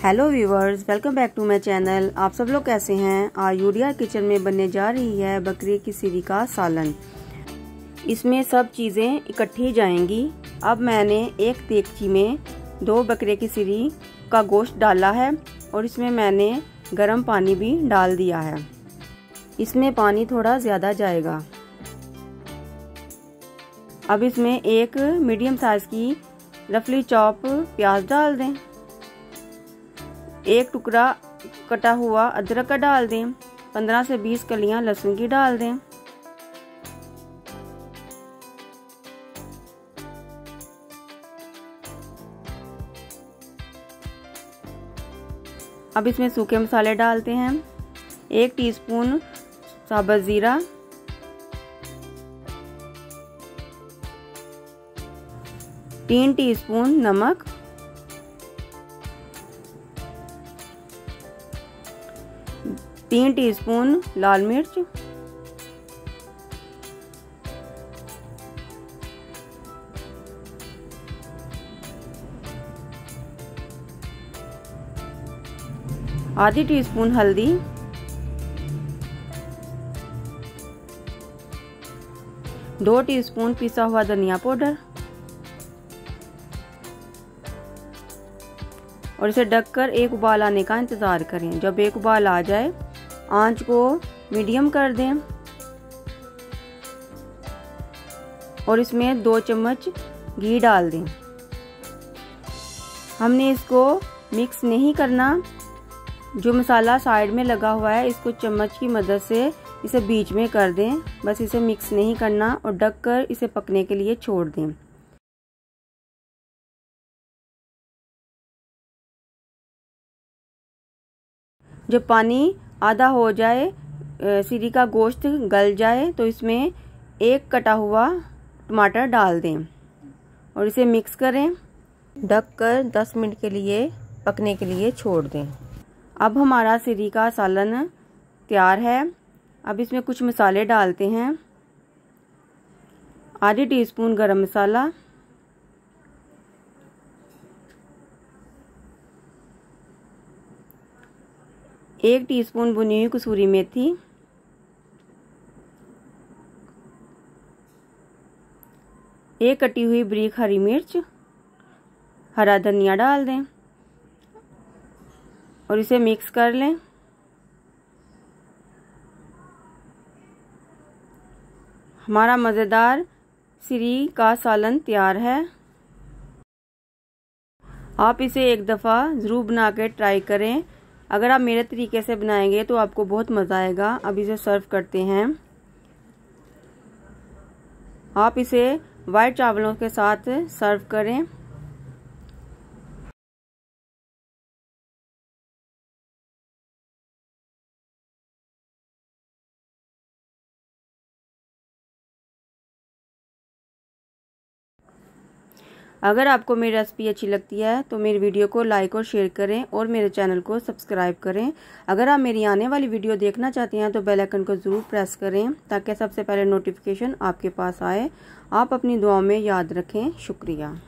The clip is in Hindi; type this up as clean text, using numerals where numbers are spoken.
Hello viewers, welcome back to my channel. आप सब लोग कैसे हैं। आज यूडिया किचन में बनने जा रही है बकरे की सिरी का सालन। इसमें सब चीज़ें इकट्ठी जाएंगी। अब मैंने एक देगची में 2 बकरे की सिरी का गोश्त डाला है और इसमें मैंने गर्म पानी भी डाल दिया है। इसमें पानी थोड़ा ज़्यादा जाएगा। अब इसमें एक मीडियम साइज की रफली चॉप प्याज डाल दें। एक टुकड़ा कटा हुआ अदरक का डाल दें। 15 से 20 कलियां लहसुन की डाल दें। अब इसमें सूखे मसाले डालते हैं। 1 टीस्पून साबुत जीरा, 3 टीस्पून नमक, 3 टीस्पून लाल मिर्च, आधी टीस्पून हल्दी, 2 टीस्पून पिसा हुआ धनिया पाउडर और इसे ढककर एक उबाल आने का इंतज़ार करें। जब एक उबाल आ जाए आंच को मीडियम कर दें और इसमें 2 चम्मच घी डाल दें। हमने इसको मिक्स नहीं करना। जो मसाला साइड में लगा हुआ है इसको चम्मच की मदद से इसे बीच में कर दें। बस इसे मिक्स नहीं करना और ढककर इसे पकने के लिए छोड़ दें। जब पानी आधा हो जाए, सिरी का गोश्त गल जाए, तो इसमें एक कटा हुआ टमाटर डाल दें और इसे मिक्स करें। ढककर 10 मिनट के लिए पकने के लिए छोड़ दें। अब हमारा सिरी का सालन तैयार है। अब इसमें कुछ मसाले डालते हैं। आधी टीस्पून गरम मसाला, 1 टीस्पून भुनी हुई कसूरी मेथी, 1 कटी हुई बारीक हरी मिर्च, हरा धनिया डाल दें और इसे मिक्स कर लें। हमारा मज़ेदार सिरी का सालन तैयार है। आप इसे एक दफ़ा ज़रूर बना के ट्राई करें। अगर आप मेरे तरीके से बनाएंगे तो आपको बहुत मज़ा आएगा। अब इसे सर्व करते हैं। आप इसे वाइट चावलों के साथ सर्व करें। अगर आपको मेरी रेसिपी अच्छी लगती है तो मेरी वीडियो को लाइक और शेयर करें और मेरे चैनल को सब्सक्राइब करें। अगर आप मेरी आने वाली वीडियो देखना चाहते हैं तो बेल आइकन को ज़रूर प्रेस करें ताकि सबसे पहले नोटिफिकेशन आपके पास आए। आप अपनी दुआओं में याद रखें। शुक्रिया।